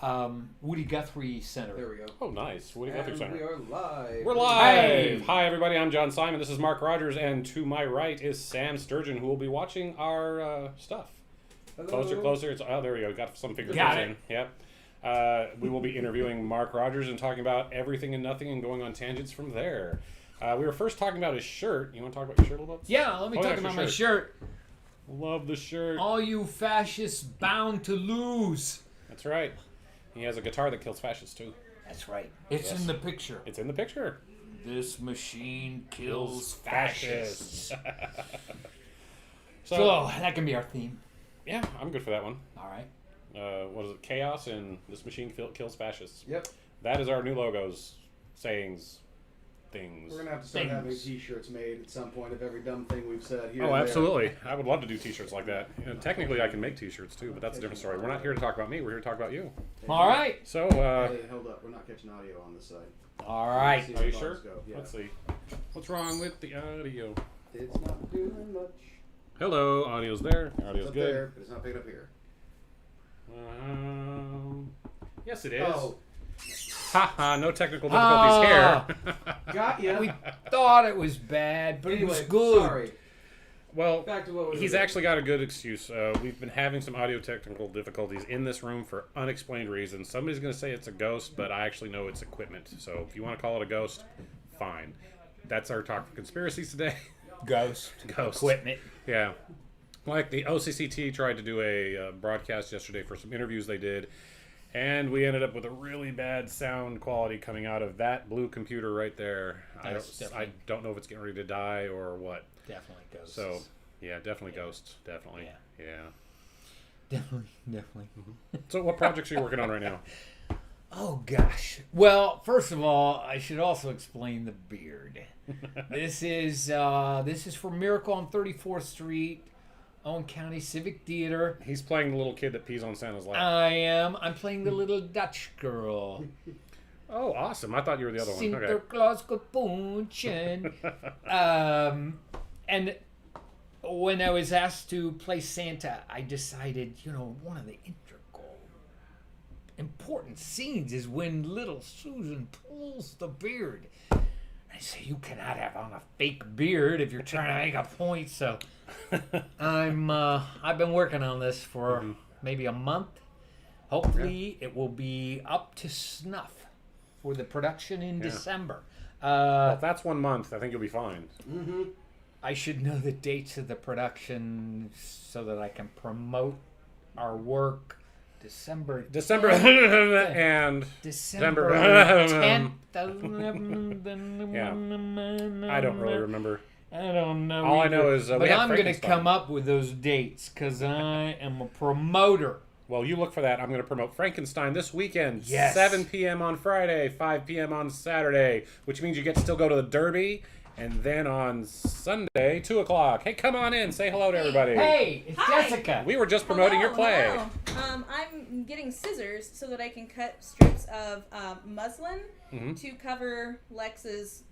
Woody Guthrie Center. There we go. Oh, nice. Woody Guthrie And Center. we are live. We're live. Hey. Hi, everybody. I'm John Simon. This is Mark Rogers, and to my right is Sam Sturgeon, who will be watching our stuff. Hello. Closer. There we go. Got some fingers Got in. Yep. We will be interviewing Mark Rogers and talking about everything and nothing and going on tangents from there. We were first talking about his shirt. You want to talk about your shirt a little bit? Yeah, let me talk about my shirt. Love the shirt. All you fascists bound to lose. That's right. He has a guitar that kills fascists, too. That's right. It's Yes. in the picture. It's in the picture. This machine kills fascists. So, So that can be our theme. yeah, I'm good for that one. All right. What is it? Chaos and this machine kills fascists. Yep. That is our new logos, sayings, things. We're going to have to start having Things. t-shirts made at some point of every dumb thing we've said here. Oh, and there. absolutely. I would love to do t-shirts like that. You know, technically, I can make t-shirts too, but that's a different story. We're not here to talk about me. We're here to talk about you. All right. So, Hey, hold up. We're not catching audio on this side. All right. See are where you the sure? bugs go. Yeah. Let's see. What's wrong with the audio? It's not doing much. Hello, audio's there. It's Audio's up good. there, but it's not picking up here. Yes, it is. Oh, Haha, no technical difficulties here. got ya. We thought it was bad, but it was Anyway, good. Sorry. Well, Back to what we he's were actually got a good excuse. We've been having some audio technical difficulties in this room for unexplained reasons. Somebody's going to say it's a ghost, but I actually know it's equipment. So if you want to call it a ghost, fine. That's our talk for conspiracies today. Ghost. Ghost. Equipment. Yeah. Like the OCCT tried to do a broadcast yesterday for some interviews they did, and we ended up with a really bad sound quality coming out of that blue computer right there. I don't know if it's getting ready to die or what. Definitely ghosts. So, yeah, definitely ghosts. Definitely. Yeah. Definitely. So what projects are you working on right now? Oh gosh. Well, first of all, I should also explain the beard. This is for Miracle on 34th Street, Owen County Civic Theater. He's playing the little kid that pees on Santa's lap. I am. I'm playing the little Dutch girl. Oh, awesome. I thought you were the other one. Okay. Sinterklaas Capuchin. And when I was asked to play Santa, I decided, one of the integral, important scenes is when little Susan pulls the beard. I say, you cannot have on a fake beard if you're trying to make a point. So I've been working on this for maybe a month. Hopefully it will be up to snuff for the production in December. Well, if that's 1 month, I think you'll be fine. Mm-hmm. I should know the dates of the production so that I can promote our work. December and December 10th. Yeah. I don't really remember. I don't know. All I know is we but have I'm going to Frankenstein. come up with those dates because I am a promoter. Well, you look for that. I'm going to promote Frankenstein this weekend. Yes. 7 p.m. on Friday, 5 p.m. on Saturday, which means you get to still go to the Derby. And then on Sunday, 2 o'clock. Hey, come on in. Say hello to everybody. Hey, it's Hi. Jessica. We were just promoting your play. Hello. I'm getting scissors so that I can cut strips of muslin to cover Lex's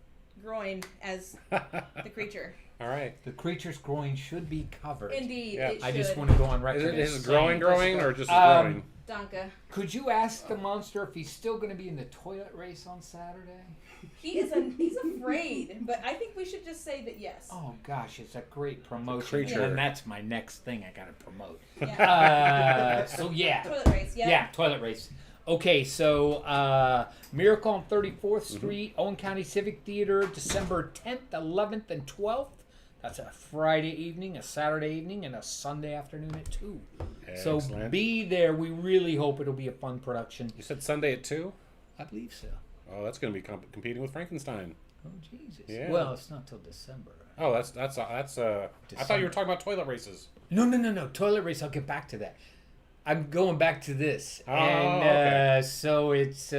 groin as the creature. All right. The creature's groin should be covered. Indeed, Yeah. it should. I just want to go on record. Is as it growing saying- or just growing? Donka. Could you ask the monster if he's still going to be in the toilet race on Saturday? He's afraid, but I think we should just say that yes. Oh gosh, it's a great promotion, creature. and that's my next thing I got to promote. Yeah. So yeah, Toilet race. Yeah. yeah, toilet race. Okay, so Miracle on 34th Street, Owen County Civic Theater, December 10th, 11th, and 12th. That's a Friday evening, a Saturday evening, and a Sunday afternoon at 2. So Excellent. be there. We really hope it'll be a fun production. You said Sunday at 2? I believe so. Oh, that's going to be competing with Frankenstein. Oh Jesus! Yeah. Well, it's not till December. Oh, that's I thought you were talking about toilet races. No. Toilet race. I'll get back to that. I'm going back to this. Oh, and okay. so it's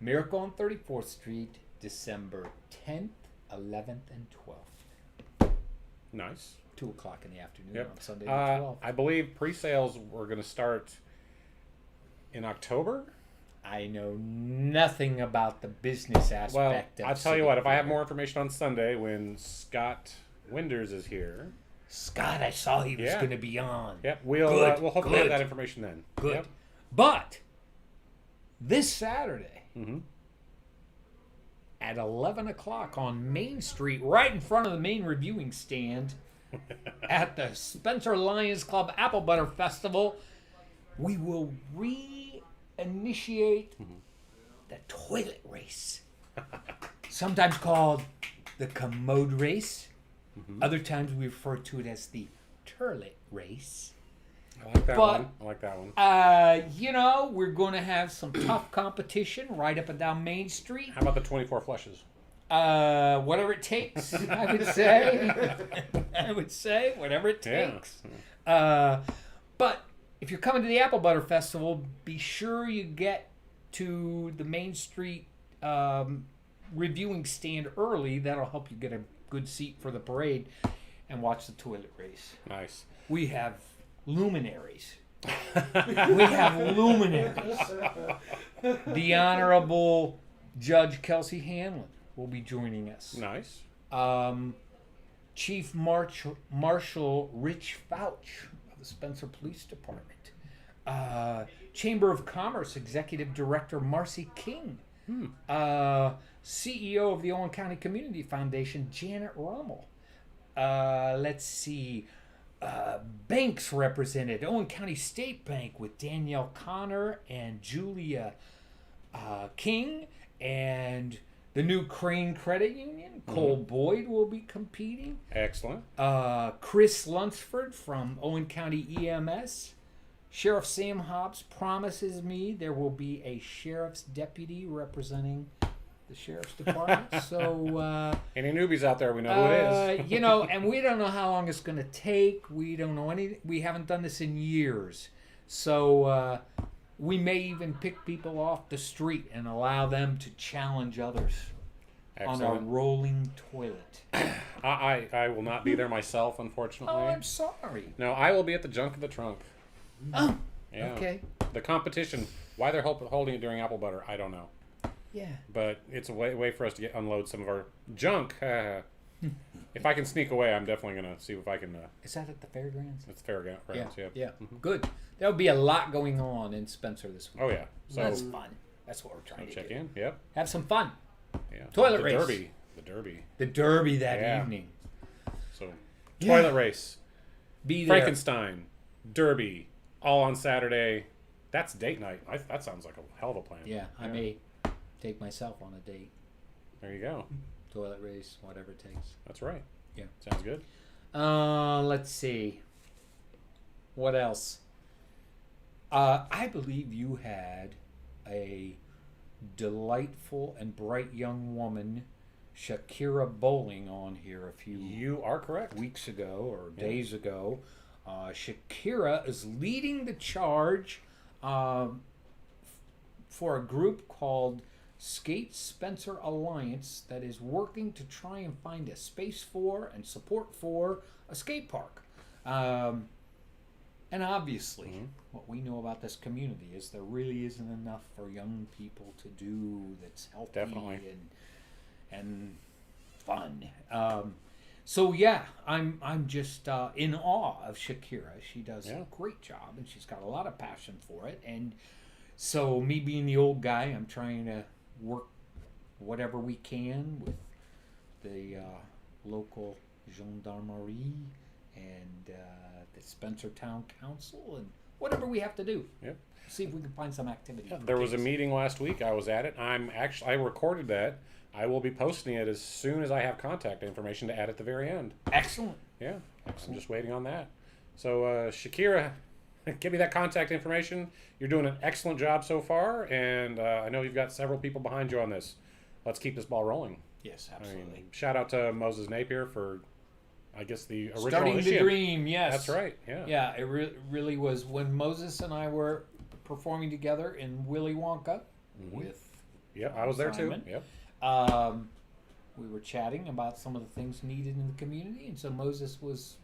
Miracle on 34th Street, December 10th, 11th, and 12th. Nice. 2 o'clock in the afternoon Yep. on Sunday the 12th. I believe pre-sales were going to start in October. I know nothing about the business aspect Well, of I'll tell you what. If I have Civic more information on Sunday when Scott Winders is here, Scott, I saw he was Yeah. going to be on. yep, we'll Good, hopefully good. have that information then. Good. Yep. But this Saturday Mm-hmm. at 11 o'clock on Main Street, right in front of the main reviewing stand at the Spencer Lions Club Apple Butter Festival, we will reinitiate the toilet race. Sometimes called the commode race. Other times we refer to it as the turlet race. I like that But- one. I like that one. We're going to have some tough competition right up and down Main Street. How about the 24 flushes? Whatever it takes, I would say. Whatever it Yeah. takes. But if you're coming to the Apple Butter Festival, be sure you get to the Main Street reviewing stand early. That'll help you get a good seat for the parade and watch the toilet race. Nice. We have luminaries. The Honorable Judge Kelsey Hanlon will be joining us. Nice. Chief Marshal Rich Fouch of the Spencer Police Department. Chamber of Commerce Executive Director Marcy King. CEO of the Owen County Community Foundation, Janet Rummel. Let's see. Banks represented. Owen County State Bank with Danielle Connor and Julia King. And the new Crane Credit Union. Cole Boyd will be competing. Excellent. Chris Lunsford from Owen County EMS. Sheriff Sam Hobbs promises me there will be a sheriff's deputy representing the sheriff's department. So, Any newbies out there, we know who it is. and we don't know how long it's going to take. We don't know any. We haven't done this in years. So, we may even pick people off the street and allow them to challenge others on a Excellent. rolling toilet. I will not be there myself, unfortunately. Oh, I'm sorry. No, I will be at the junk of the trunk. Oh, Yeah. okay. The competition. Why they're holding it during Apple Butter, I don't know. Yeah. But it's a way for us to unload some of our junk. If I can sneak away, I'm definitely gonna see if I can. Is that at the fairgrounds? It's fair grounds. Yeah. Yeah. Good. There'll be a lot going on in Spencer this week. Oh yeah. So That's fun. That's what we're trying to check do. in. Yep. Have some fun. Yeah. Toilet the race. Derby. The Derby. The Derby that Yeah. evening. So Yeah. toilet race. Be there. Frankenstein. Derby. All on Saturday. That's date night. That sounds like a hell of a plan. Yeah, I may take myself on a date. There you go. Toilet race, whatever it takes. That's right. Yeah. Sounds good. Let's see. What else? I believe you had a delightful and bright young woman, Shakira Bowling, on here a few You are correct. weeks ago or days ago. Shakira is leading the charge for a group called Skate Spencer Alliance that is working to try and find a space for and support for a skate park. And obviously, what we know about this community is there really isn't enough for young people to do that's healthy Definitely. and fun. So yeah, I'm just in awe of Shakira. She does a great job, and she's got a lot of passion for it. And so me being the old guy, I'm trying to work whatever we can with the local gendarmerie and the Spencer Town Council and whatever we have to do. Yep. See if we can find some activity. for There was a kids. meeting last week. I was at it. I recorded that. I will be posting it as soon as I have contact information to add at the very end. Excellent. Yeah. I'm just waiting on that. So Shakira, give me that contact information. You're doing an excellent job so far, and I know you've got several people behind you on this. Let's keep this ball rolling. Yes, I absolutely. mean, shout out to Moses Napier for, I guess, the original Starting the initiative. dream, yes. That's right. Yeah. Yeah, it really was when Moses and I were performing together in Willy Wonka with Yeah, I was there too. Simon. Yep. We were chatting about some of the things needed in the community, and so Moses was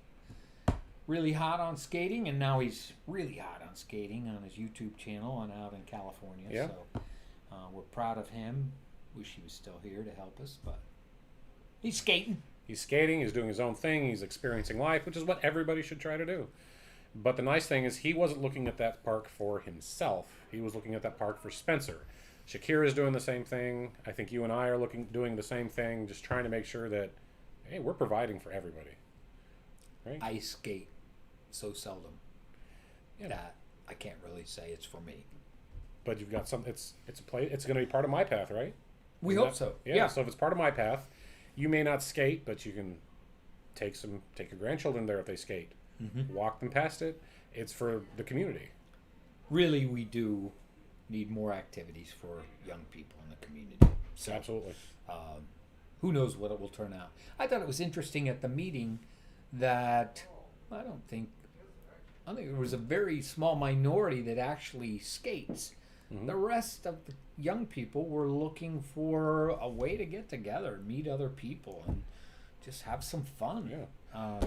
really hot on skating, and now he's really hot on skating on his YouTube channel and out in California. Yeah. So we're proud of him. Wish he was still here to help us, but he's skating. He's skating. He's doing his own thing. He's experiencing life, which is what everybody should try to do. But the nice thing is he wasn't looking at that park for himself. He was looking at that park for Spencer. Shakira is doing the same thing. I think you and I are doing the same thing, just trying to make sure that, hey, we're providing for everybody. Right? I skate so seldom that I can't really say it's for me. But you've got some. It's a play. It's going to be part of mypath, right? We hope so. Yeah. So if it's part of mypath, you may not skate, but you can take your grandchildren there if they skate. Mm-hmm. Walk them past it. It's for the community. Really, we do need more activities for young people in the community. So, Absolutely. who knows what it will turn out. I thought it was interesting at the meeting that I think there was a very small minority that actually skates. Mm-hmm. The rest of the young people were looking for a way to get together, meet other people, and just have some fun. Yeah.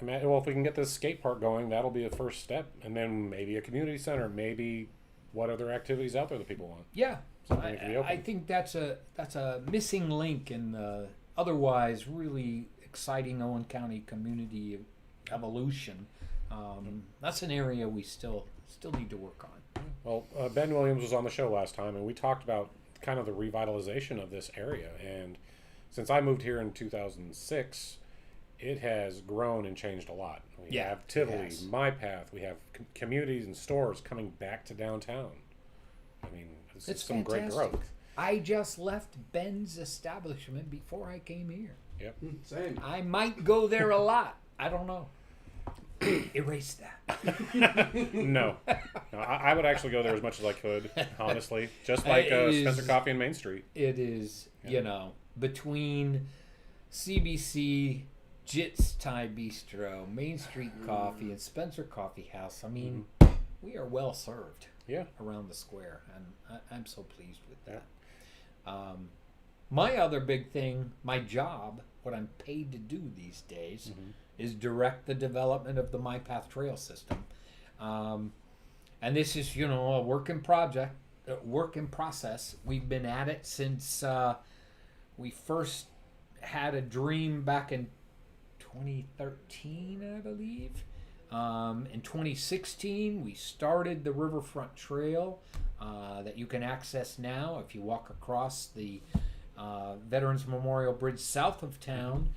Well, if we can get this skate park going, that'll be a first step, and then maybe a community center, maybe what other activities out there that people want. Yeah, Something that can be open. I think that's a missing link in the otherwise really exciting Owen County community evolution. That's an area we still need to work on. Well, Ben Williams was on the show last time, and we talked about kind of the revitalization of this area. And since I moved here in 2006, it has grown and changed a lot. We have Tivoli, mypath. We have communities and stores coming back to downtown. I mean, it's some great growth. I just left Ben's establishment before I came here. Yep. Same. I might go there a lot. I don't know. Erase that. No, I would actually go there as much as I could, honestly. Just like Spencer Coffee and Main Street. It is, between CBC, Jits Thai Bistro, Main Street Coffee, and Spencer Coffee House. I mean, we are well served around the square, and I'm so pleased with that. My other big thing, my job, what I'm paid to do these days, is direct the development of the mypath trail system. And this is, a work in process. We've been at it since we first had a dream back in 2013, I believe. In 2016, we started the Riverfront Trail that you can access now if you walk across the Veterans Memorial Bridge south of town,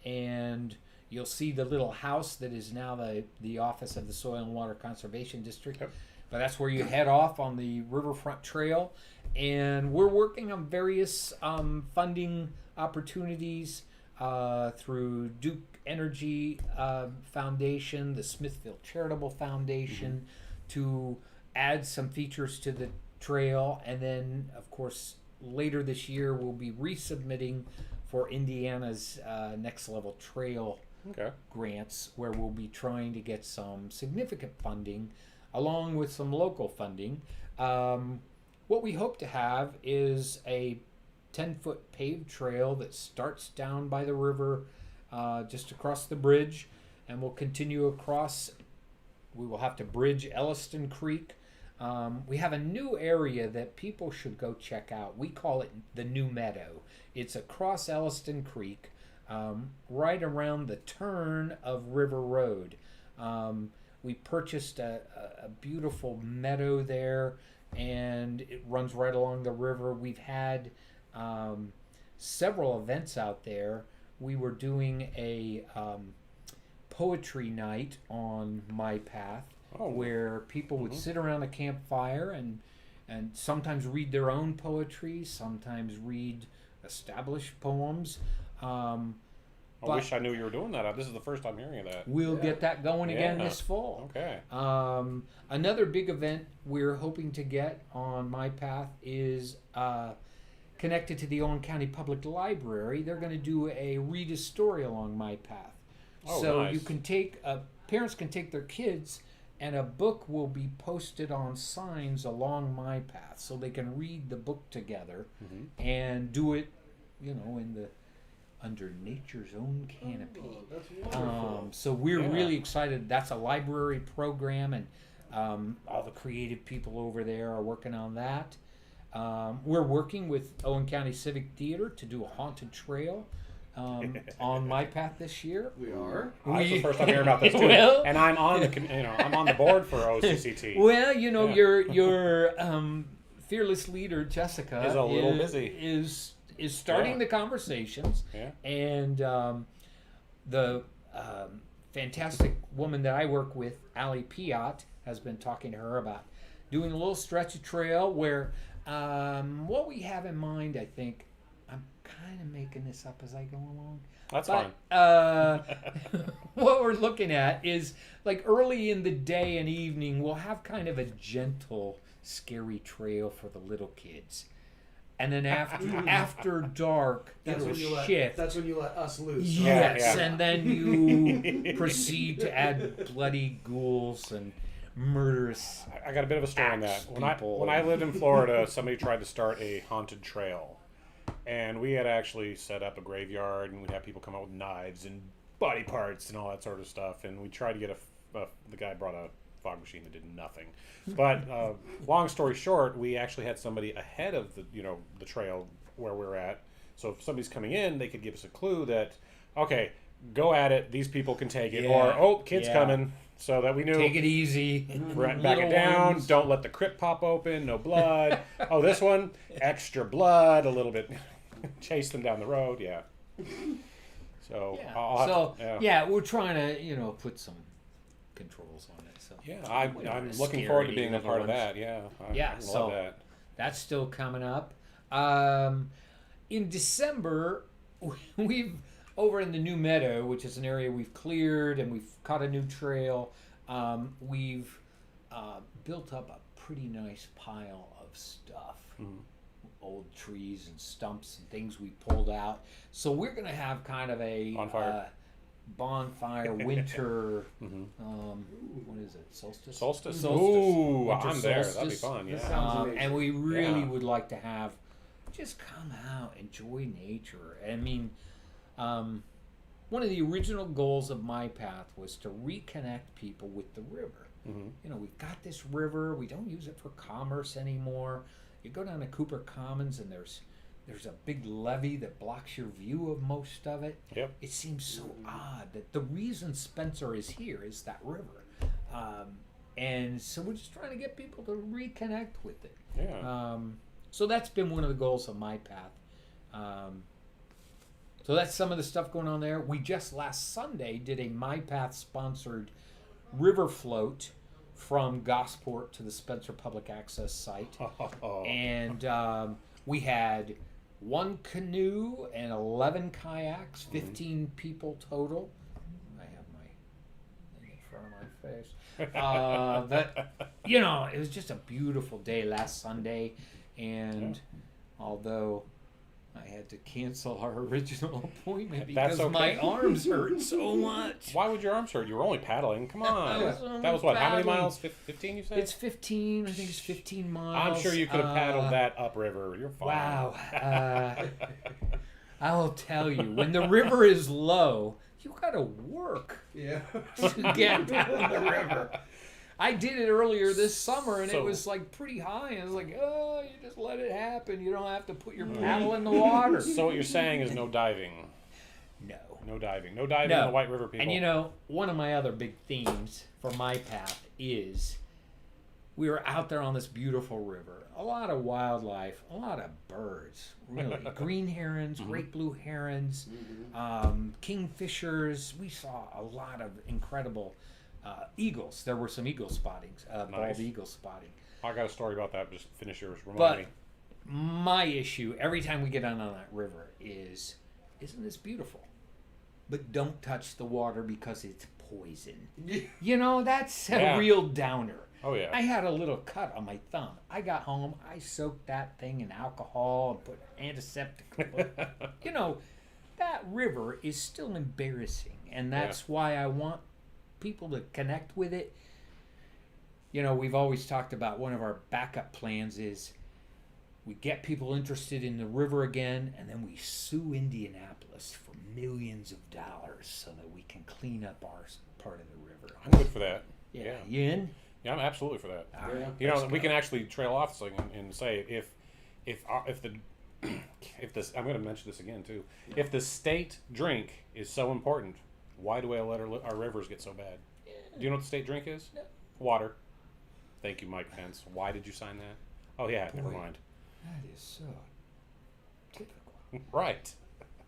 and you'll see the little house that is now the office of the Soil and Water Conservation District. Yep. But that's where you head off on the Riverfront Trail, and we're working on various funding opportunities through Duke Energy Foundation, the Smithfield Charitable Foundation, to add some features to the trail. And then, of course, later this year we'll be resubmitting for Indiana's Next Level Trail grants, where we'll be trying to get some significant funding along with some local funding. What we hope to have is a 10-foot paved trail that starts down by the river just across the bridge, and will continue across. We will have to bridge Elliston Creek. We have a new area that people should go check out. We call it the New Meadow. It's across Elliston Creek, right around the turn of River Road. We purchased a beautiful meadow there, and it runs right along the river. We've had several events out there. We were doing a poetry night on mypath, where people would sit around a campfire and sometimes read their own poetry, sometimes read established poems. I wish I knew you were doing that. This is the first time hearing of that. We'll get that going again this fall. Okay. Another big event we're hoping to get on mypath is connected to the Owen County Public Library. They're going to do a read a story along mypath. So nice. You can parents can take their kids, and a book will be posted on signs along mypath, so they can read the book together and do it, under nature's own canopy. That's wonderful. So we're really excited. That's a library program, and all the creative people over there are working on that. We're working with Owen County Civic Theater to do a haunted trail on MyPath this year. We are. That's the first time hearing about this too. Well- and I'm on I'm on the board for OCCT. Well, Yeah. your fearless leader Jessica Is a little busy. Is starting Yeah. the conversations, Yeah. and the fantastic woman that I work with, Allie Piat, has been talking to her about doing a little stretch of trail where what we have in mind, I think, I'm kind of making this up as I go along. That's But fine. what we're looking at is like early in the day and evening, we'll have kind of a gentle, scary trail for the little kids. And then after dark, it'll shift. That's when you let us loose. Yes, Yeah. and then you proceed to add bloody ghouls and murderous. I got a bit of a story on that. Axe When people. I lived in Florida, somebody tried to start a haunted trail, and we had actually set up a graveyard, and we'd have people come out with knives and body parts and all that sort of stuff. And we tried to get the guy brought a fog machine that did nothing. But long story short, we actually had somebody ahead of the trail where we're at. So if somebody's coming in, they could give us a clue that, okay, go at it. These people can take it, or kids coming, so that we knew. Take it easy. Back Little it down. ones. Don't let the crypt pop open. No blood. Oh, this one, extra blood. A little bit. Chase them down the road. Yeah. So. Yeah. I'll have So we're trying to put some controls on it. So Yeah, We don't I'm wanna looking scare forward to any being a little part of ones. that. Yeah. I So love that. that's still coming up. In December, we've over in the new Meadow, which is an area we've cleared and we've cut a new trail. We've built up a pretty nice pile of stuff. Mhm. Old trees and stumps and things we pulled out. So we're going to have kind of a bonfire winter. Mhm. What is it? Solstice? Solstice. Solstice. Ooh, Winter I'm there. That'd be solstice. fun. That Yeah. sounds amazing. And we really Yeah. would like to have just come out, enjoy nature. I mean, one of the original goals of MyPath was to reconnect people with the river. Mhm. We've got this river. We don't use it for commerce anymore. You go down to Cooper Commons and there's a big levee that blocks your view of most of it. Yep. It seems so odd that the reason Spencer is here is that river. And so we're just trying to get people to reconnect with it. Yeah. So that's been one of the goals of MyPath. So that's some of the stuff going on there. We just last Sunday did a MyPath sponsored river float from Gosport to the Spencer Public Access site. And we had one canoe and 11 kayaks, 15 people total. I have my thing in front of my face. It was just a beautiful day last Sunday. And although I had to cancel our original appointment because That's my okay. arms hurt so much. Why would your arms hurt? You were only paddling. Come on. I was only That was what? How many paddling. miles? 15, you said? It's 15. I think it's 15 miles. I'm sure you could have paddled that upriver. You're fine. Wow. I will tell you, when the river is low, you got to work Yeah. to get down the river. I did it earlier this summer, and it So- was like pretty high. And I was like, oh, you just let it happen. You don't have to put your paddle in the water. So what you're saying is no diving. No. No diving. No diving in No. the White River, people. And one of my other big themes for my path is we were out there on this beautiful river. A lot of wildlife, a lot of birds, really. Green herons, great blue herons, kingfishers. We saw a lot of incredible eagles. There were some eagle spottings, Nice. bald eagle spotting. I got a story about that. Just finish yours. Remind But me. my issue every time we get on that river is, isn't this beautiful? But don't touch the water because it's poison. That's a Yeah. real downer. Oh, yeah. I had a little cut on my thumb. I got home, I soaked that thing in alcohol and put antiseptic. That river is still embarrassing, and that's why I want people to connect with it. We've always talked about one of our backup plans is we get people interested in the river again, and then we sue Indianapolis for millions of dollars so that we can clean up our part of the river. I'm good for that. Yeah. You in? Yeah, I'm absolutely for that. All right. You know, Let's we go. can actually trail off this thing and say if the I'm going to mention this again too. If the state drink is so important, why do we let our rivers get so bad? Do you know what the state drink is? No. Water. Thank you, Mike Pence. Why did you sign that? Oh yeah, never Boy. mind. That is so typical. Right.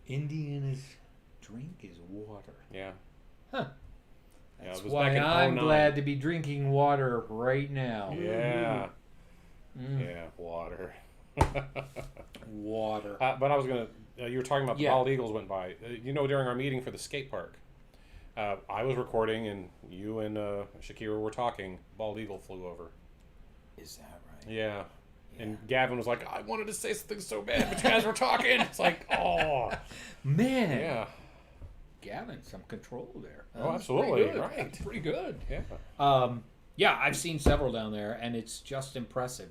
Indiana's drink is water. Yeah. Huh. Yeah, That's it was why back in I'm 09. glad to be drinking water right now. Yeah. Mm. Yeah. Water. Water. But I was gonna. You were talking about the Yeah. bald eagles went by. During our meeting for the skate park, I was recording and you and Shakira were talking. Bald eagle flew over. Is that right? Yeah. And Gavin was like, I wanted to say something so bad, but you guys were talking. It's like, oh. Man. Yeah. Gavin, some control there. Oh, That's absolutely. pretty good. Right. That's pretty good. Yeah. Yeah, I've seen several down there, and it's just impressive.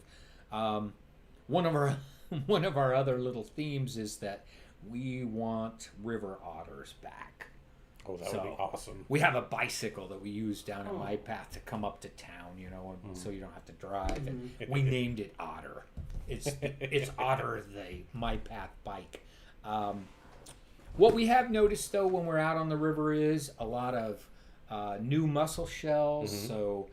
One of our other little themes is that we want river otters back. Oh, that would be awesome. We have a bicycle that we use down in mypath to come up to town, so you don't have to drive. And we named it Otter. It's Otter, the mypath bike. What we have noticed though when we're out on the river is a lot of new mussel shells. So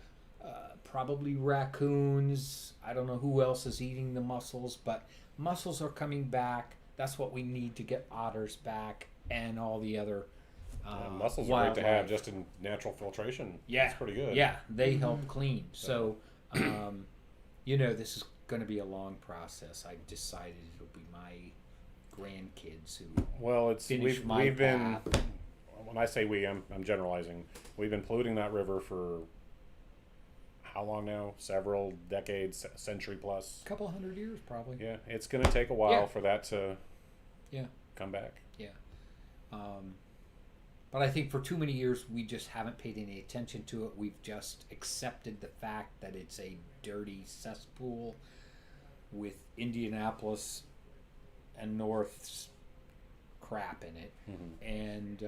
probably raccoons. I don't know who else is eating the mussels, but mussels are coming back. That's what we need to get otters back and all the other. Mussels are great to have just in natural filtration. Yeah, it's pretty good. Yeah, they help clean. So, this is going to be a long process. I've decided it'll be my grandkids who. Well, finish we've been. path. When I say we, I'm generalizing. We've been polluting that river for how long now? Several decades, century plus. A couple hundred years, probably. Yeah, it's going to take a while for that to. Yeah. Come back. Yeah. But I think for too many years we just haven't paid any attention to it. We've just accepted the fact that it's a dirty cesspool with Indianapolis and North's crap in it. And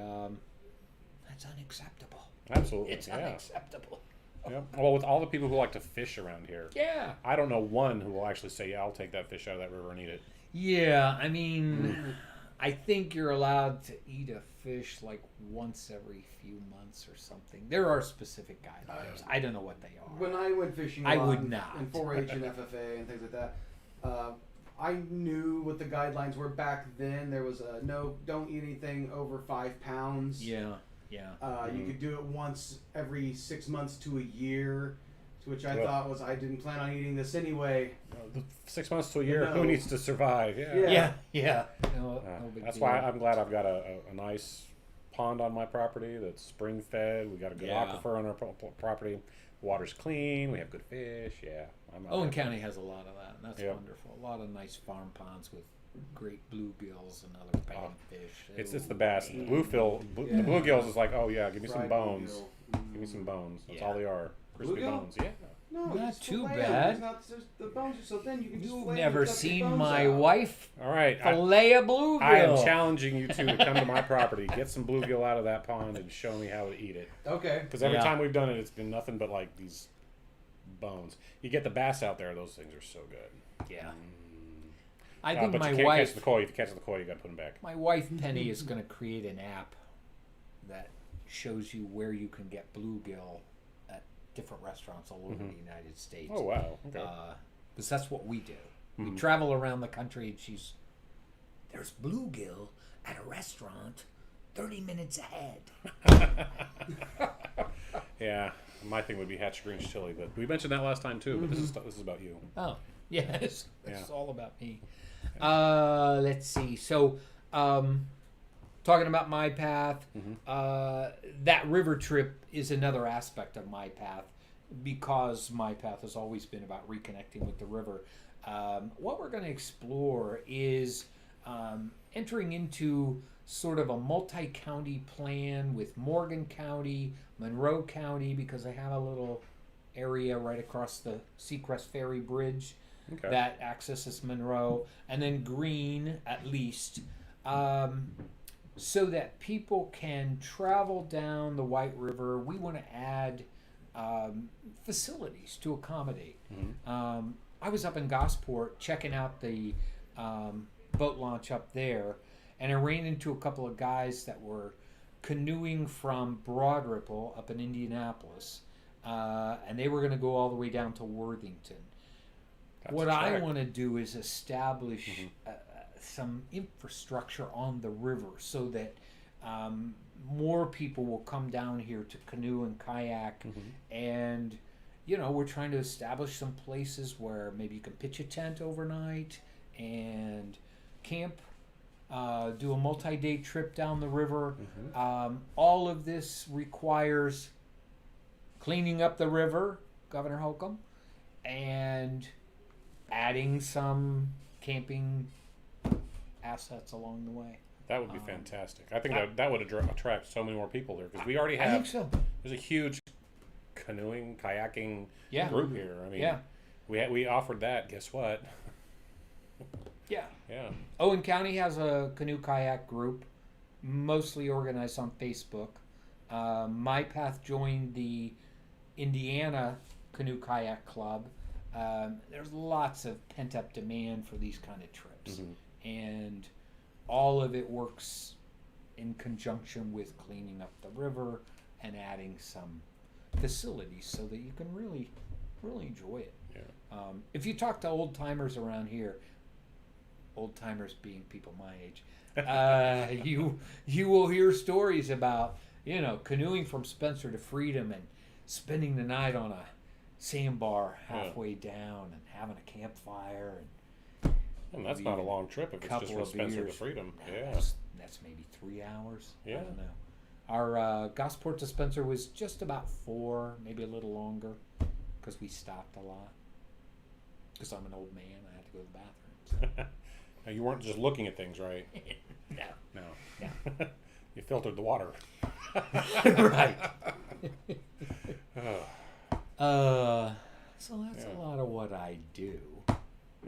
that's unacceptable. Absolutely. It's unacceptable. Yeah. Well, with all the people who like to fish around here, Yeah. I don't know one who will actually say, "Yeah, I'll take that fish out of that river and eat it." Yeah, I mean, I think you're allowed to eat a fish like once every few months or something. There are specific guidelines. I don't know what they are. When I went fishing, I would not. in 4-H and FFA and things like that. I knew what the guidelines were back then. There was a don't eat anything over 5 pounds. Yeah. You could do it once every 6 months to a year, to which I thought was I didn't plan on eating this anyway. 6 months to a year, who needs to survive? Yeah. No big That's deal. why I'm glad I've got a nice pond on my property that's spring fed. We got a good aquifer on our property. Water's clean. We have good fish. Yeah. Owen County has a lot of that, and that's Yep. wonderful. A lot of nice farm ponds with great bluegills and other panfish. It's the best. The bluegills is like, oh yeah, give me some Fried bones. bluegill. Give me some bones. That's Yeah. all they are. Crispy Bluegill? bones. Yeah. No, Not just too fillet 'em. bad. It's not just the bones are so thin you can just You've fillet 'em never and cut the seen bones my out. wife All right. fillet a bluegill. I am challenging you two to come to my property, get some bluegill out of that pond, and show me how to eat it. Okay. Because every Yeah. time we've done it, it's been nothing but like these bones. You get the bass out there; those things are so good. Yeah. I think but my you can't wife. catch the koi. If you catch the koi, you got to put them back. My wife Penny is going to create an app that shows you where you can get bluegill at different restaurants all over the United States. Oh wow! Okay. Because that's what we do. We travel around the country, and there's bluegill at a restaurant 30 minutes ahead. Yeah, my thing would be Hatch Grinch chili, but we mentioned that last time too. But this is about you. Oh, yes. Yeah. It's all about me. Let's see. So, talking about mypath, that river trip is another aspect of mypath because mypath has always been about reconnecting with the river. What we're going to explore is entering into sort of a multi-county plan with Morgan County, Monroe County, because I have a little area right across the Seacrest Ferry Bridge that accesses Monroe, and then Greene at least, so that people can travel down the White River. We want to add facilities to accommodate. I was up in Gosport checking out the boat launch up there, and I ran into a couple of guys that were canoeing from Broad Ripple up in Indianapolis, and they were going to go all the way down to Worthington. What I want to do is establish some infrastructure on the river so that more people will come down here to canoe and kayak, and we're trying to establish some places where maybe you can pitch a tent overnight and camp, do a multi-day trip down the river. All of this requires cleaning up the river, Governor Holcomb, and adding some camping assets along the way. That would be fantastic. I think that would attract so many more people there, because we already have. I think so. There's a huge canoeing, kayaking Yeah. group here. I mean, Yeah. we offered that. Guess what? Yeah. Yeah. Owen County has a canoe kayak group, mostly organized on Facebook. MyPath joined the Indiana Canoe Kayak Club. There's lots of pent-up demand for these kind of trips, and all of it works in conjunction with cleaning up the river and adding some facilities so that you can really enjoy it. Yeah. If you talk to old timers around here, old timers being people my age, you will hear stories about canoeing from Spencer to Freedom and spending the night on a sandbar halfway down and having a campfire And that's not a long trip if it's just from Spencer to Freedom. Yeah. That's maybe 3 hours. Yeah. I don't know. Our Gosport to Spencer was just about 4, maybe a little longer, because we stopped a lot. Because I'm an old man, I had to go to the bathroom. So. Now, you weren't just looking at things, right? No. No. You filtered the water. Right. So that's a lot of what I do.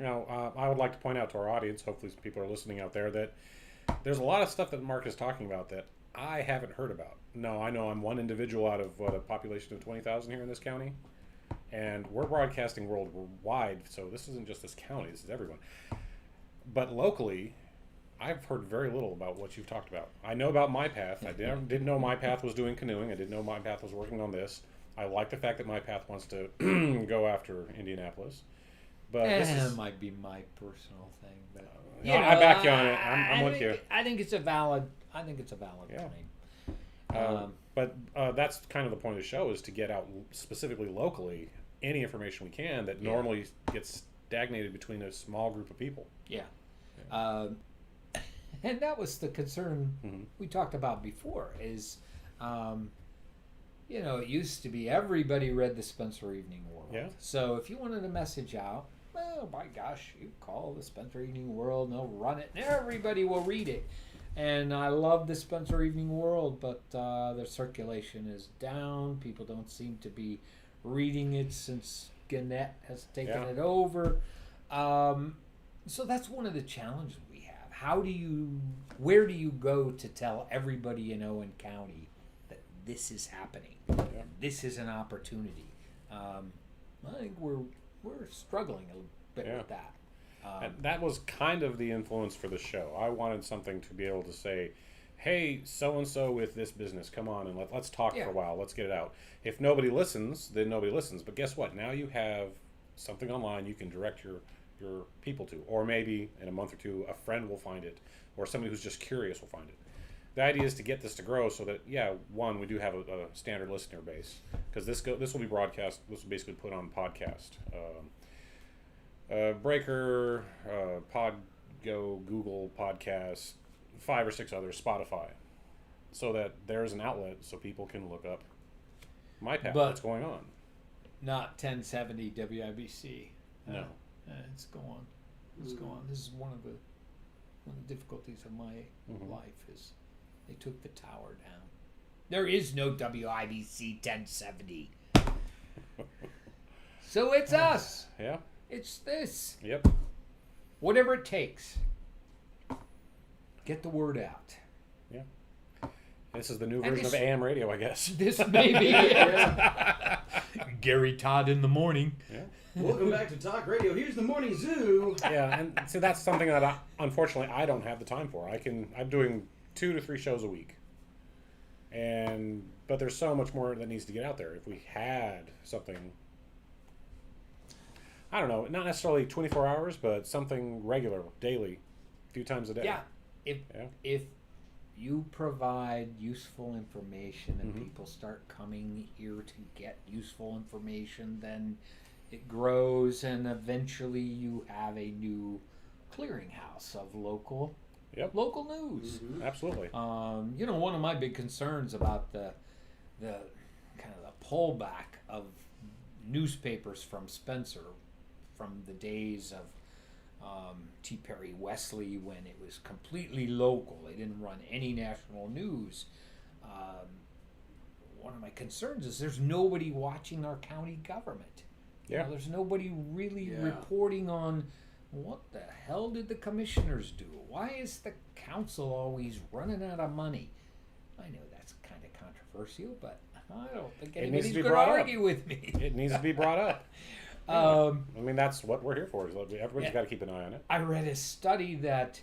I would like to point out to our audience, hopefully some people are listening out there, that there's a lot of stuff that Mark is talking about that I haven't heard about. No, I know I'm one individual out of a population of 20,000 here in this county, and we're broadcasting worldwide, so this isn't just this county, this is everyone. But locally, I've heard very little about what you've talked about. I know about mypath. I didn't know mypath was doing canoeing. I didn't know mypath was working on this. I like the fact that mypath wants to go after Indianapolis. But It might be my personal thing, but I back you on it. I'm with you. I think it's a valid. claim. But that's kind of the point of the show, is to get out specifically locally any information we can that normally gets stagnated between a small group of people. Yeah. And that was the concern we talked about before. Is it used to be everybody read the Spencer Evening World. Yeah. So if you wanted a message out, well, my gosh, you call the Spencer Evening World and they'll run it and everybody will read it. And I love the Spencer Evening World, but their circulation is down. People don't seem to be reading it since Gannett has taken it over. So that's one of the challenges we have. Where do you go to tell everybody in Owen County that this is happening? Yeah. This is an opportunity. I think we're struggling a bit with that. And that was kind of the influence for the show. I wanted something to be able to say, hey, so-and-so with this business, come on and let's talk for a while. Let's get it out. If nobody listens, then nobody listens. But guess what? Now you have something online you can direct your people to. Or maybe in a month or two, a friend will find it. Or somebody who's just curious will find it. The idea is to get this to grow so that, one, we do have a standard listener base. Because this will be broadcast. This will basically put on podcast. Breaker, Podgo, Google Podcasts, 5 or 6 others, Spotify, so that there's an outlet so people can look up mypath, what's going on. Not 1070 WIBC. No. It's going. It's going. This is one of the difficulties of my life is they took the tower down. There is no WIBC 1070. So it's us. Yeah. It's this. Yep. Whatever it takes. Get the word out. Yeah. This is the new version of AM radio, I guess. This may be Gary Todd in the morning. Yeah. Welcome back to Talk Radio. Here's the morning zoo. Yeah, and so that's something that unfortunately I don't have the time for. I'm doing 2 to 3 shows a week, but there's so much more that needs to get out there. If we had something, I don't know, not necessarily 24 hours, but something regular, daily, a few times a day. Yeah, if you provide useful information and people start coming here to get useful information, then it grows, and eventually you have a new clearinghouse of local news. Mm-hmm. Absolutely. One of my big concerns about the kind of the pullback of newspapers from Spencer from the days of T. Perry Wesley, when it was completely local. They didn't run any national news. One of my concerns is there's nobody watching our county government. Yeah. There's nobody really reporting on what the hell did the commissioners do? Why is the council always running out of money? I know that's kind of controversial, but I don't think anybody's going to argue with me. It needs to be brought up. I mean, that's what we're here for. Everybody's got to keep an eye on it. I read a study that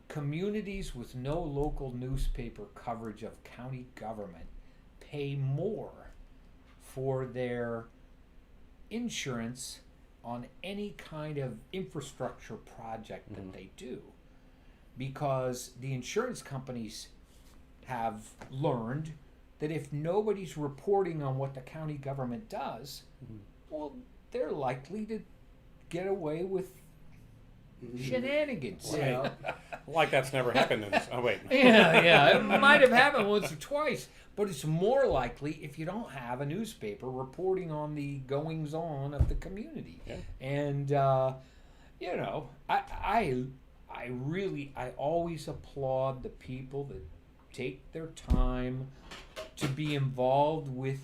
communities with no local newspaper coverage of county government pay more for their insurance on any kind of infrastructure project that they do, because the insurance companies have learned that if nobody's reporting on what the county government does, well, they're likely to get away with shenanigans. Yeah. Like that's never happened. Oh, wait. Yeah, it might have happened once or twice, but it's more likely if you don't have a newspaper reporting on the goings-on of the community. Yeah. And, I always applaud the people that take their time to be involved with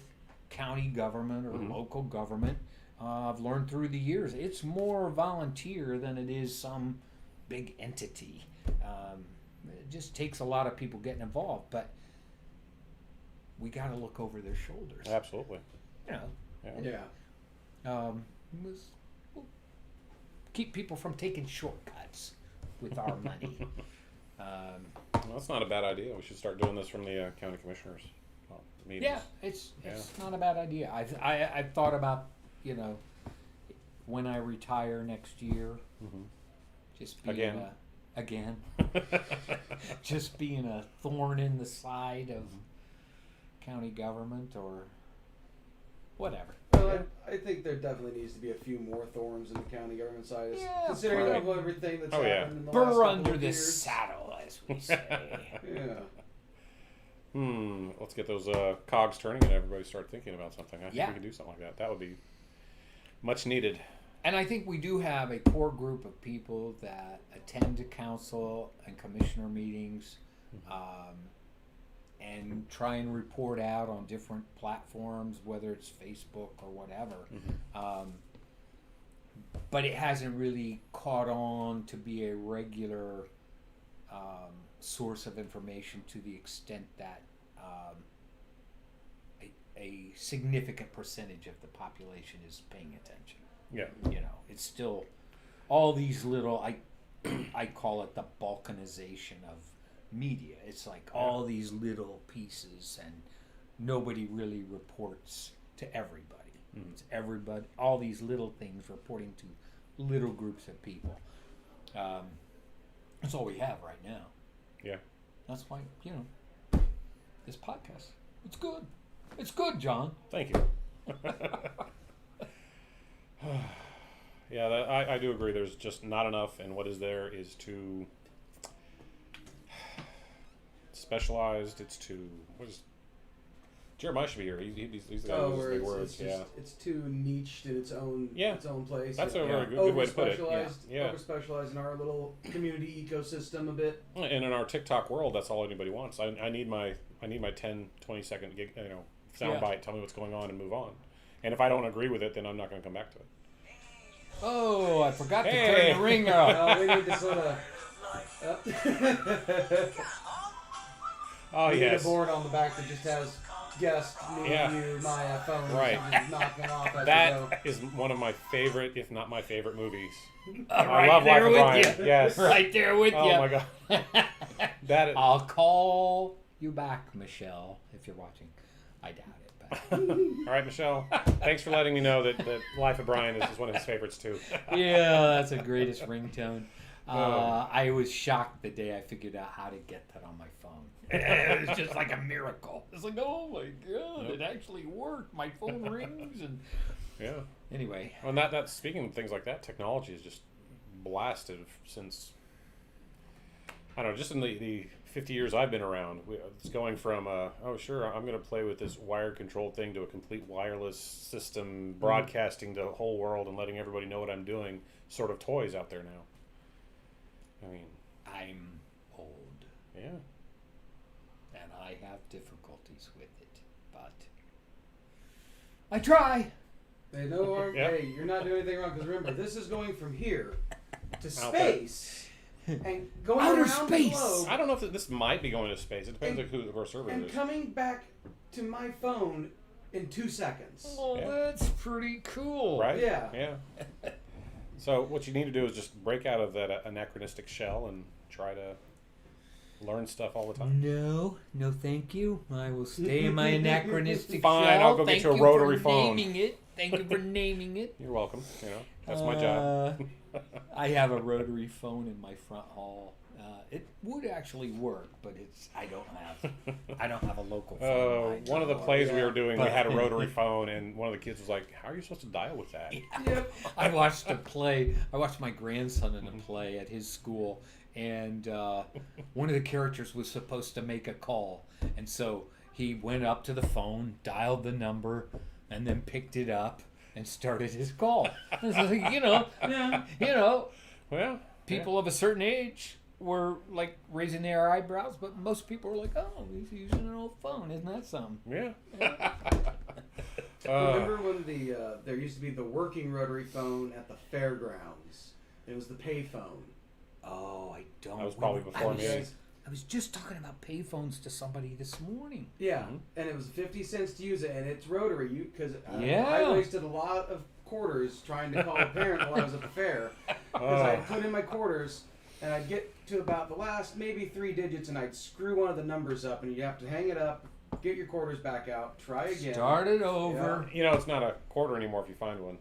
county government or local government. I've learned through the years it's more volunteer than it is some big entity. It just takes a lot of people getting involved, but we got to look over their shoulders. Absolutely. We'll keep people from taking shortcuts with our money. Well, that's not a bad idea. We should start doing this from the county commissioners meetings. Yeah, it's not a bad idea. I've thought about, when I retire next year, just being again, just being a thorn in the side of county government or whatever. Well, I think there definitely needs to be a few more thorns in the county government side, considering everything that's happened in the last Burr couple under of the years. saddle, as we say. Let's get those cogs turning and everybody start thinking about something. I think we can do something like that. That would be much needed. And I think we do have a core group of people that attend to council and commissioner meetings, and try and report out on different platforms, whether it's Facebook or whatever. But it hasn't really caught on to be a regular source of information to the extent that a significant percentage of the population is paying attention. Yeah. It's still all these little, I call it the balkanization of media. It's like all these little pieces, and nobody really reports to everybody. It's everybody, all these little things reporting to little groups of people. That's all we have right now. Yeah. That's why, this podcast, it's good. It's good, John. Thank you. Yeah, I do agree. There's just not enough, and what is there is too specialized. It's too. Jeremiah should be here. He's the guy who uses big words. It's too niched in its own place. That's a very good way to put it. Over-specialized in our little community ecosystem a bit. And in our TikTok world, that's all anybody wants. I need my 10, 20 second soundbite. Tell me what's going on and move on. And if I don't agree with it, then I'm not going to come back to it. Oh, I forgot to turn the ringer off. We need to sort of. Oh, we yes. need a board on the back that just has guest, me, Yeah. you, Maya, phones, Right. and just knocking off as we That go. is one of my favorite, if not my favorite, movies. Right I love there Life of with Brian. you. Yes. Right there with Oh you. my god. That is. I'll call you back, Michelle, if you're watching. I doubt it. But. All right, Michelle. Thanks for letting me know that Life of Brian is one of his favorites too. Yeah, that's the greatest ringtone. Oh. I was shocked the day I figured out how to get that on my phone. It was just like a miracle. It's like, oh my god, it actually worked. My phone rings and Yeah. anyway. Well, and that speaking of things like that, technology is just blasted since, I don't know, just in the 50 years I've been around. It's going from, oh sure, I'm going to play with this wired controlled thing to a complete wireless system broadcasting to the whole world and letting everybody know what I'm doing, sort of toys out there now. I mean, I'm old yeah. and I have difficulties with it, but I try. They know our, Yeah. hey, you're not doing anything wrong, because remember, this is going from here to Out there. space and going Outer around space. the globe I don't know if this might be going to space. It depends And- on who our server and is. coming back to my phone in 2 seconds. Oh, Yeah. that's pretty cool. Right? Yeah. Yeah. So what you need to do is just break out of that anachronistic shell and try to learn stuff all the time. No, thank you. I will stay in my anachronistic Fine, shell. I'll go get Thank you a for rotary phone. Naming it. Thank you for naming it. You're welcome. You know, that's my job. I have a rotary phone in my front hall. It would actually work, but I don't have a local phone. line One of the anymore. plays we Yeah. were doing, we had a rotary phone, and one of the kids was like, "How are you supposed to dial with that?" Yep. I watched a play. I watched my grandson in a play at his school, and one of the characters was supposed to make a call, and so he went up to the phone, dialed the number, and then picked it up and started his call. It's like, Yeah. Well, people of a certain age were like raising their eyebrows, but most people were like, "Oh, he's using an old phone, isn't that something?" yeah. Remember when there used to be the working rotary phone at the fairgrounds? It was the payphone. Oh, I don't. That was probably before me. I was just talking about payphones to somebody this morning. Yeah, Mhm. and it was 50 cents to use it, and it's rotary. Because Yeah. I wasted a lot of quarters trying to call a parent while I was at the fair. Because I'd put in my quarters, and I'd get to about the last maybe 3 digits, and I'd screw one of the numbers up, and you'd have to hang it up, get your quarters back out, try again. Start it over. You know, it's not a quarter anymore if you find one.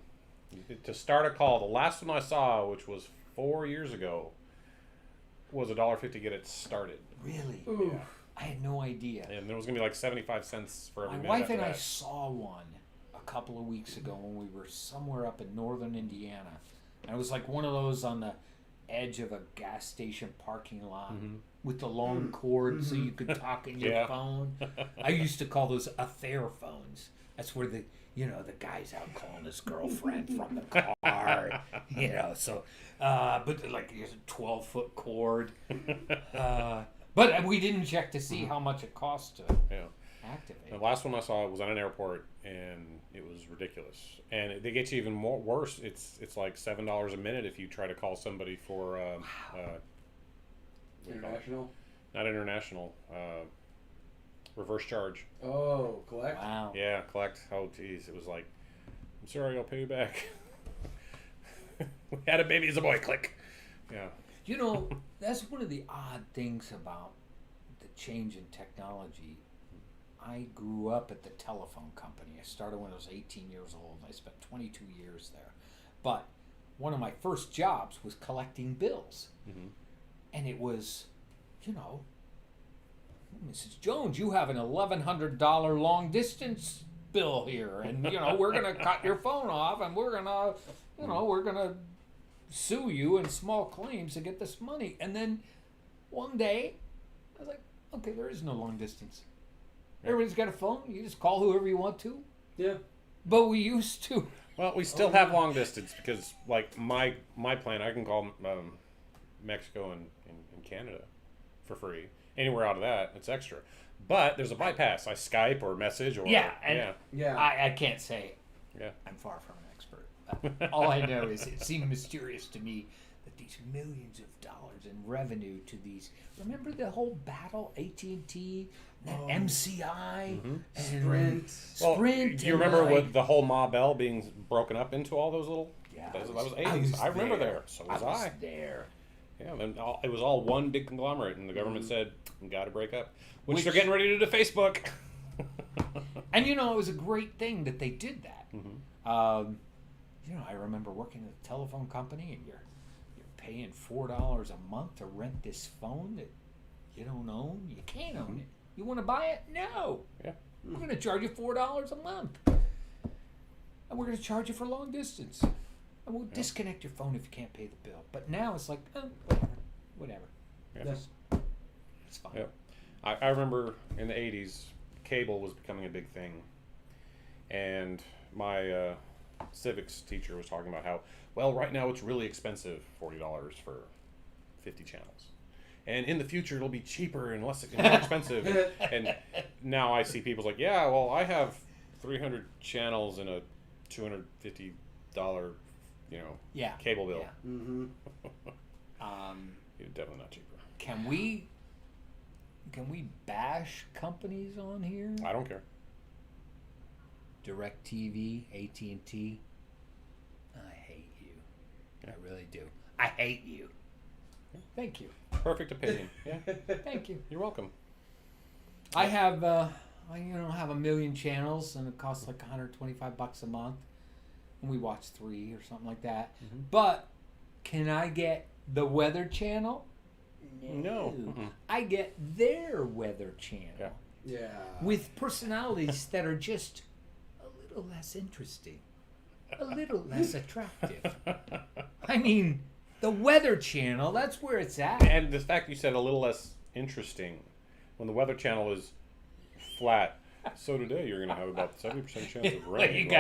To start a call, the last one I saw, which was 4 years ago, was $1.50 to get it started. Really? Ooh. Yeah. I had no idea. And there was going to be like 75 cents for every My minute wife after and I that. saw one a couple of weeks ago when we were somewhere up in northern Indiana. And it was like one of those on the edge of a gas station parking lot Mhm. with the long cord so you could talk in your Yeah. phone. I used to call those affair phones. That's where the guy's out calling his girlfriend from the car. So but like there's a 12-foot cord. But we didn't check to see how much it cost to Yeah. activate. The last one I saw was on an airport, and it was ridiculous. And they get you even more worse. It's like $7 a minute if you try to call somebody for what do you call it? International. Not international. Reverse charge. Oh, collect. Wow. Yeah, collect. Oh, geez, it was like, I'm sorry, I'll pay you back. We had a baby as a boy. Click. Yeah. That's one of the odd things about the change in technology. I grew up at the telephone company. I started when I was 18 years old. I spent 22 years there. But one of my first jobs was collecting bills. Mhm. And it was, Mrs. Jones, you have an $1,100 long distance bill here. And, we're going to cut your phone off and we're going to sue you in small claims to get this money. And then one day, I was like, okay, there is no long distance. Everybody's got a phone. You just call whoever you want to. Yeah. But we used to. Well, we still have long distance because, like, my plan, I can call Mexico and Canada for free. Anywhere out of that, it's extra. But there's a bypass. I Skype or message or Yeah, and Yeah. I can't say yeah. I'm far from an expert. All I know is it seemed mysterious to me that these millions of dollars in revenue to these. Remember the whole battle, AT&T MCI, and Sprint. Well, Sprint. do you and remember like- what the whole Ma Bell being broken up into all those little? Yeah, that was 80s. was I remember there. So was I. there. Yeah, then it was all one big conglomerate, and the government said, "We got to break up," which Which- they're getting ready to do to Facebook. And you know, it was a great thing that they did that. You know, I remember working at a telephone company, and you're paying $4 a month to rent this phone that you don't own. You can't own it. You want to buy it? No. Yeah. We're going to charge you $4 a month, and we're going to charge you for long distance, and we'll disconnect your phone if you can't pay the bill. But now it's like, whatever. Yeah. Yes. It's fine. Yep. I remember in the 80s, cable was becoming a big thing. And my civics teacher was talking about how, well, right now it's really expensive, $40 for 50 channels. And in the future, it'll be cheaper and less and more expensive. And now I see people like, yeah, well, I have 300 channels and a $250, Yeah. cable bill. Yeah. Mm-hmm. It's definitely not cheaper. Can we bash companies on here? I don't care. DirecTV, AT&T. I hate you. I really do. I hate you. Thank you. Perfect opinion. Yeah. Thank you. You're welcome. I have have a million channels, and it costs like $125 a month, and we watch 3 or something like that. But can I get the Weather Channel? No. Mm-mm. I get their Weather Channel. Yeah. Yeah. With personalities that are just a little less interesting, a little less attractive. I mean, the Weather Channel, that's where it's at. And the fact you said a little less interesting, when the Weather Channel is flat, so today you're going to have about 70% chance of Well, rain. you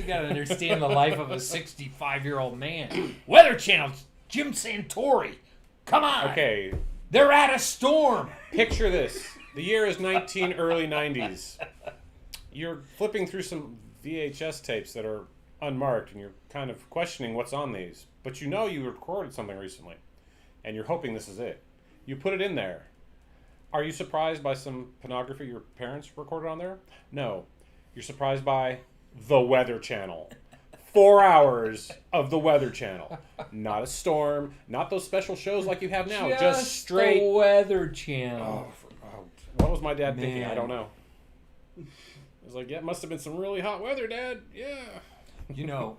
gotta understand the life of a 65-year-old man. Weather Channel, Jim Santori. Come on. Okay, They're at a storm. picture this. The year is early 90s. You're flipping through some VHS tapes that are unmarked, and you're kind of questioning what's on these. But you know you recorded something recently, and you're hoping this is it. You put it in there. Are you surprised by some pornography your parents recorded on there? No. You're surprised by the Weather Channel. 4 hours of the Weather Channel. Not a storm, not those special shows like you have now. Just straight. the Weather Channel. What was my dad thinking? I Man. don't know. I was like, yeah, it must have been some really hot weather, Dad. Yeah. You know,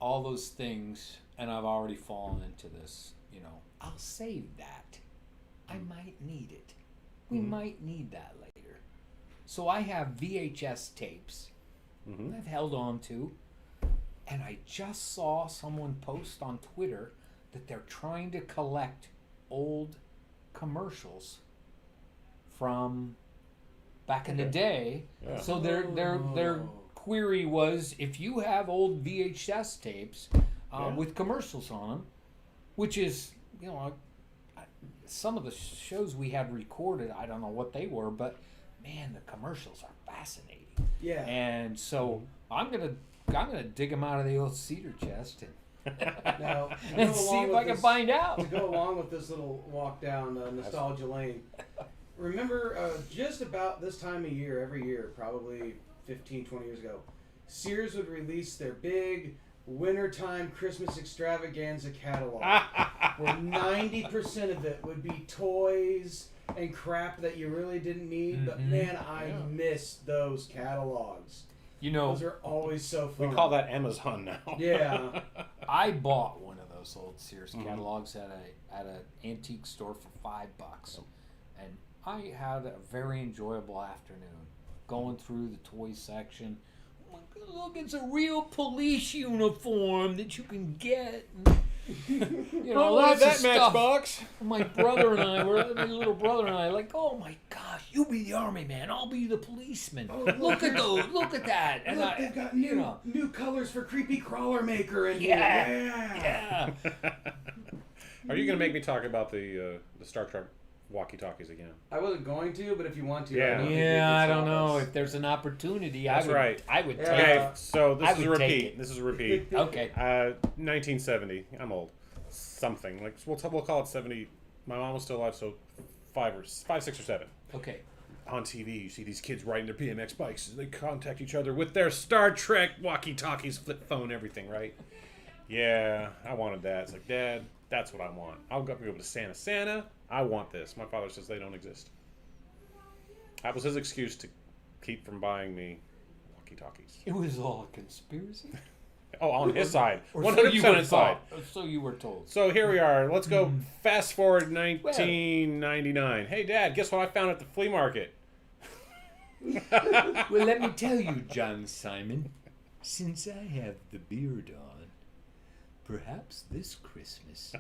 all those things, and I've already fallen into this, I'll save that. I might need it. We might need that later. So I have VHS tapes I've held on to, and I just saw someone post on Twitter that they're trying to collect old commercials from back in the day. Yeah. So their query was, if you have old VHS tapes with commercials on them, which is, some of the shows we had recorded, I don't know what they were, but man, the commercials are fascinating. Yeah. And so I'm gonna dig them out of the old cedar chest Now, to and go see along if with I can this- find out. To go along with this little walk down nostalgia lane, remember just about this time of year, every year, probably 15, 20 years ago, Sears would release their big wintertime Christmas extravaganza catalog, where 90% of it would be toys and crap that you really didn't need. But man, I miss those catalogs. Those are always so fun. We call that Amazon now. Yeah. I bought one of those old Sears catalogs at an antique store for $5, and I had a very enjoyable afternoon going through the toy section. Oh my God, look, it's a real police uniform that you can get. Lots of stuff. Matchbox. My brother and I, my little brother and I, like, oh my gosh, you be the army man, I'll be the policeman. Look at those, look at that. And Look, they've got new colors for Creepy Crawler Maker in here. yeah. Are you going to make me talk about the Star Trek walkie-talkies again? I wasn't going to, but if you want to, Yeah. I don't think you Yeah, can I don't stop know us. if there's an opportunity. That's right. I would take Okay, it. so this I is a would take repeat. it. This is a repeat. Okay. 1970. I'm old. Something like we'll call it 70. My mom was still alive, so 5, 6, or 7. Okay. on TV, you see these kids riding their BMX bikes. They contact each other with their Star Trek walkie-talkies, flip phone, everything, right? Yeah, I wanted that. It's like, Dad, that's what I want. I'll go to Santa. Santa, I want this. My father says they don't exist. That was his excuse to keep from buying me walkie-talkies. It was all a conspiracy. Oh, on his side. Or 100% on his side. So you were told. So here we are. Let's go fast forward 1999. Hey, Dad, guess what I found at the flea market? Well, let me tell you, John Simon, since I have the beard on, perhaps this Christmas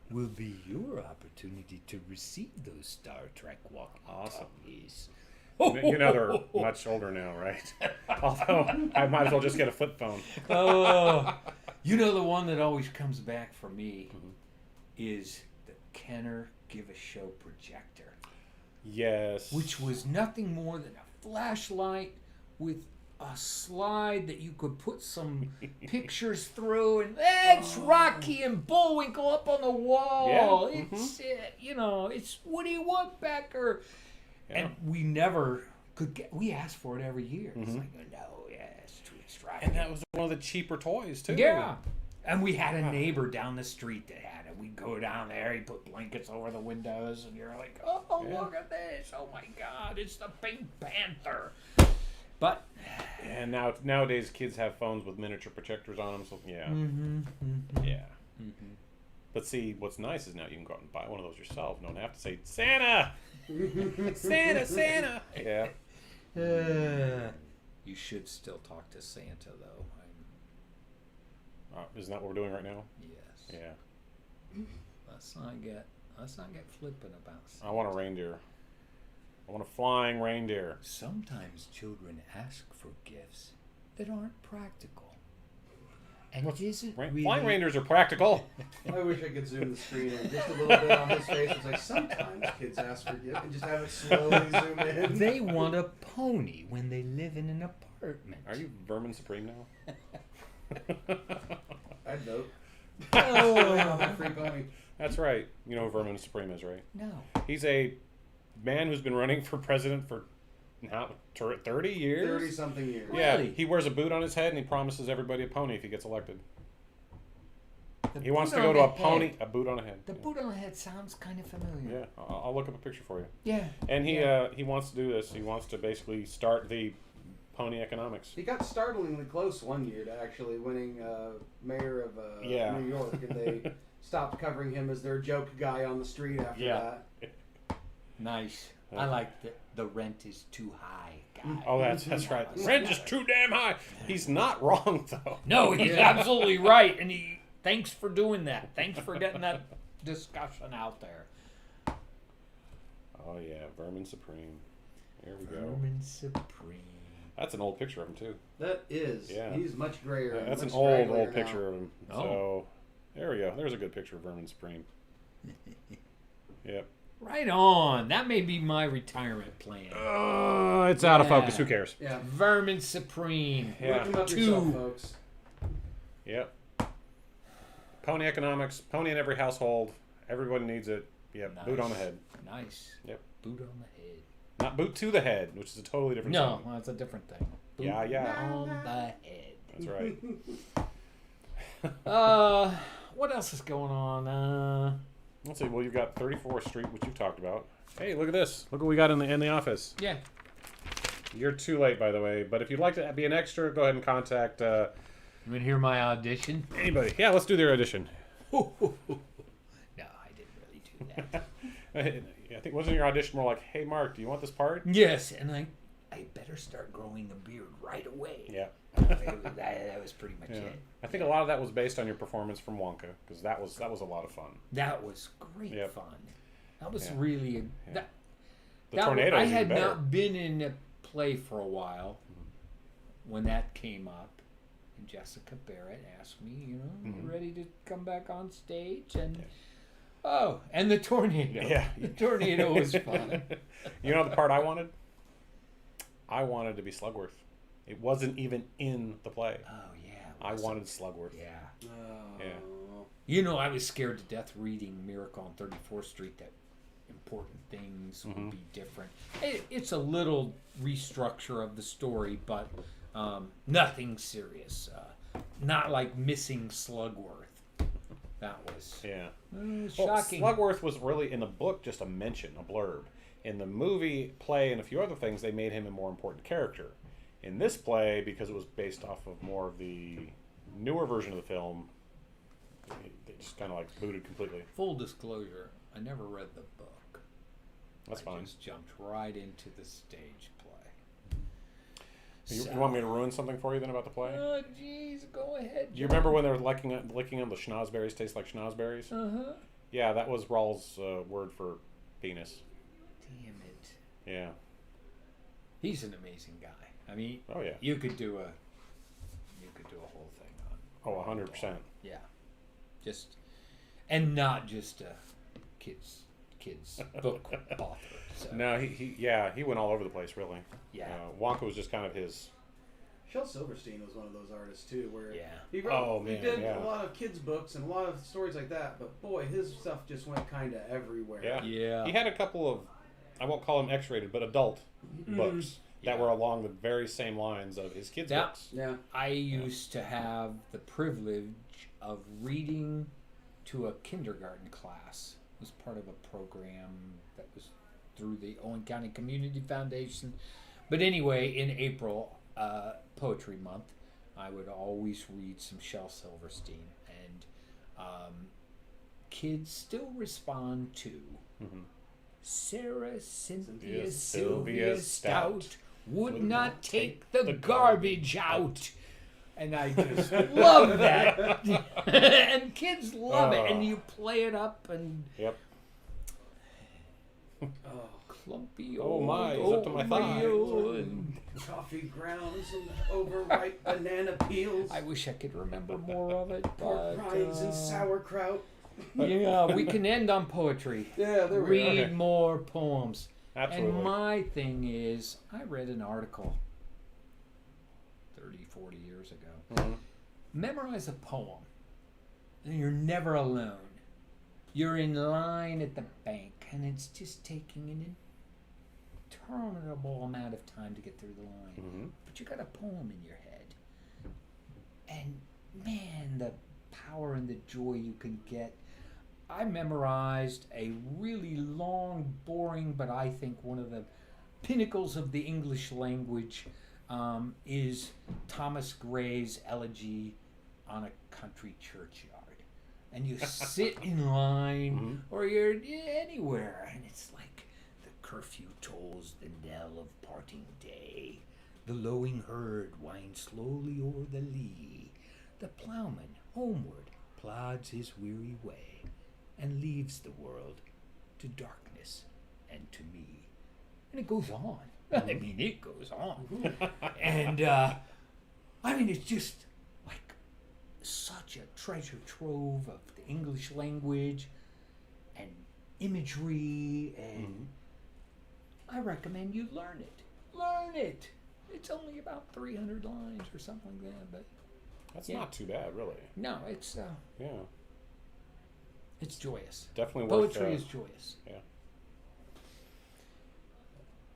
will be your opportunity to receive those Star Trek walkie-talkies. You know they're much older now, right? Although I might as well just get a flip phone. Oh, you know the one that always comes back for me is the Kenner Give a Show projector. Yes. Which was nothing more than a flashlight with a slide that you could put some pictures through, and it's Rocky and Bullwinkle up on the wall. Yeah. It's it's Woody Woodpecker. Yeah. And we never could get. We asked for it every year. It's like, no, it's too extravagant. And that was one of the cheaper toys too. Yeah. And we had a neighbor down the street that had it. We'd go down there, he'd put blankets over the windows, and you're like, oh, Yeah. look at this. Oh my God, it's the Pink Panther. But And nowadays kids have phones with miniature projectors on them. So yeah, yeah. But see, what's nice is now you can go out and buy one of those yourself. You don't have to say Santa, Santa, Santa. Yeah. You should still talk to Santa, though. Isn't that what we're doing right now? Yes. Yeah. Let's not get flippant about Santa. I want a reindeer. I want a flying reindeer. Sometimes children ask for gifts that aren't practical. And it isn't really... Flying reindeers are practical. I wish I could zoom the screen in just a little bit on his face. It's like sometimes kids ask for gifts and just have it slowly zoom in. They want a pony when they live in an apartment. Are you Vermin Supreme now? I'd vote. Oh. Free pony. That's right. You know who Vermin Supreme is, right? No. He's a man who's been running for president for now 30 years. 30-something years. Yeah, Really? he wears a boot on his head and he promises everybody a pony if he gets elected. The He wants boot to go on to the a pony, head. a boot on a head. The boot on the head sounds kind of familiar. Yeah, I'll look up a picture for you. Yeah. And he wants to do this. He wants to basically start the pony economics. He got startlingly close one year to actually winning mayor of Yeah. New York, and they stopped covering him as their joke guy on the street after Yeah. that. Nice. I like the rent is too high guy. Oh, that's right. Rent is too damn high. He's not wrong though. No, he's absolutely right. And thanks for doing that. Thanks for getting that discussion out there. Oh yeah, Vermin Supreme. There we go. Vermin Supreme. That's an old picture of him too. That is. Yeah. He's much grayer. That's an much old scragglier picture now. of him. Oh. So there we go. There's a good picture of Vermin Supreme. Yep. Right on. That may be my retirement plan. It's out of Yeah. focus. Who cares? Yeah. Vermin Supreme. Yeah. Look him up Two. yourself, folks. Yep. Pony economics. Pony in every household. Everybody needs it. Yep. Nice. Boot on the head. Nice. Yep. Boot on the head. Not boot to the head, which is a totally different No, thing. well, that's a different thing. Boot Yeah. on the head. That's right. What else is going on? Let's see. Well, you've got 34th Street, which you've talked about. Hey, look at this. Look what we got in the office. Yeah. You're too late, by the way. But if you'd like to be an extra, go ahead and contact You want to hear my audition? anybody. Yeah, let's do their audition. No, I didn't really do that. I think wasn't your audition more like, "Hey, Mark, do you want this part?" Yes, and I better start growing a beard right away. Yeah. That was pretty much Yeah. it. I think a lot of that was based on your performance from Wonka, because that was a lot of fun. That was great Yep. fun. That was Yeah. really The that tornado. I was even had better. not been in a play for a while when that came up, and Jessica Barrett asked me, you ready to come back on stage, and and the tornado. Yeah. The tornado was fun. You know the part I wanted? I wanted to be Slugworth. It wasn't even in the play. Oh yeah. I wanted Slugworth. Yeah. Oh. Yeah. You know, I was scared to death reading Miracle on 34th Street that important things will be different. It's a little restructure of the story, but nothing serious. Not like Missing Slugworth. That was shocking. Well, Slugworth was really, in the book, just a mention, a blurb. In the movie, play, and a few other things, they made him a more important character. In this play, because it was based off of more of the newer version of the film, they just kind of like booted completely. Full disclosure, I never read the book. That's fine. I just jumped right into the stage play. You want me to ruin something for you then about the play? Oh, jeez, go ahead. Do you remember when they were licking them the schnozberries taste like schnozberries? Uh-huh. Yeah, that was Rawls' word for penis. Damn it. Yeah. He's an amazing guy. I mean, Oh, yeah. you could do a whole thing on. Oh, 100%. Yeah. And not just a kids book author. So. No, he went all over the place, really. Yeah. Wonka was just kind of his... Shel Silverstein was one of those artists too, where Yeah. he wrote, man, he did yeah. a lot of kids' books and a lot of stories like that. But boy, his stuff just went kind of everywhere. Yeah. Yeah. He had a couple of, I won't call them X-rated, but adult books that Yeah. were along the very same lines of his kids' Yeah. books. Yeah. I used to have the privilege of reading to a kindergarten class. It was part of a program that was through the Owen County Community Foundation. But anyway, in April, Poetry Month, I would always read some Shel Silverstein. And kids still respond to Sarah Cynthia Sylvia Stout would not take the garbage out. And I just love that. And kids love it. And you play it up and Yep. clumpy Oh, old my, it's up to my thigh. and Coffee grounds and overripe banana peels. I wish I could remember more of it. Pork But, rinds and sauerkraut. yeah, we can end on poetry. Yeah, there we Read are. more poems. Absolutely. And my thing is, I read an article 30, 40 years ago. Memorize a poem, and you're never alone. You're in line at the bank, and it's just taking an interminable amount of time to get through the line. But you got a poem in your head. And man, the power and the joy you can get. I memorized a really long, boring, but I think one of the pinnacles of the English language is Thomas Gray's Elegy on a Country Churchyard. And you sit in line or you're anywhere, and it's like the curfew tolls the knell of parting day. The lowing herd winds slowly o'er the lea. The ploughman homeward plods his weary way and leaves the world to darkness and to me. And it goes on. I mean, it goes on. And, I mean, it's just like such a treasure trove of the English language and imagery, and I recommend you learn it. Learn it. It's only about 300 lines or something like that, but That's yeah. not too bad, really. No, it's Yeah. it's joyous. Definitely worth Poetry is joyous. Yeah.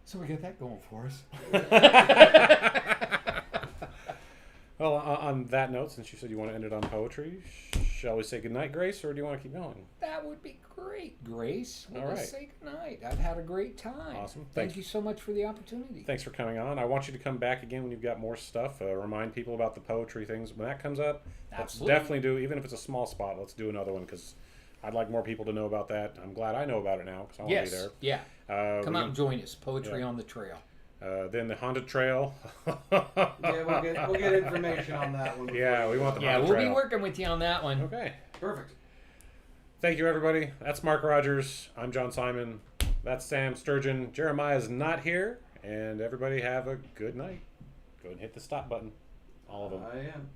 So we got that going for us. Well, on that note, since you said you want to end it on poetry, shall we say goodnight, Grace, or do you want to keep going? That would be great, Grace. We'll All just right. say goodnight. I've had a great time. Awesome. Thank you so much for the opportunity. Thanks for coming on. I want you to come back again when you've got more stuff. Remind people about the poetry things. When that comes up, Absolutely. let's definitely do, even if it's a small spot, let's do another one, because I'd like more people to know about that. I'm glad I know about it now, because I want to be there. Yeah. Come we out and join us. Poetry yeah. on the Trail. Then the Haunted Trail. Yeah, we'll get information on that one. Yeah, we want the Yeah, Haunted we'll Trail. be working with you on that one. Okay. Perfect. Thank you, everybody. That's Mark Rogers. I'm John Simon. That's Sam Sturgeon. Jeremiah's not here. And everybody have a good night. Go ahead and hit the stop button. All of them. I am.